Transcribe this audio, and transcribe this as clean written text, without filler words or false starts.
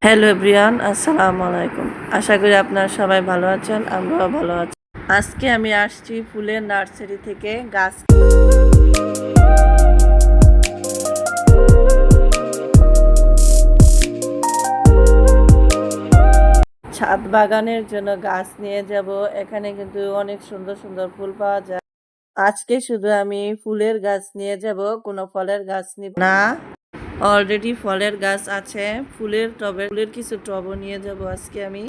Hello everyone, আসসালামু আলাইকুম। আশা করি আপনারা সবাই ভালো আছেন, আমরাও ভালো আছি। আজকে আমি আসছি ফুলের নার্সারি থেকে গাছ ছাদ বাগানের জন্য গাছ নিয়ে যাব। এখানে কিন্তু অনেক সুন্দর সুন্দর ফুল পাওয়া যায়। আজকে শুধু আমি ফুলের গাছ নিয়ে যাব, কোনো ফলের গাছ নিব না। অলরেডি ফলের গাছ আছে, ফুলের কিছু টবও নিয়ে যাব আজকে আমি।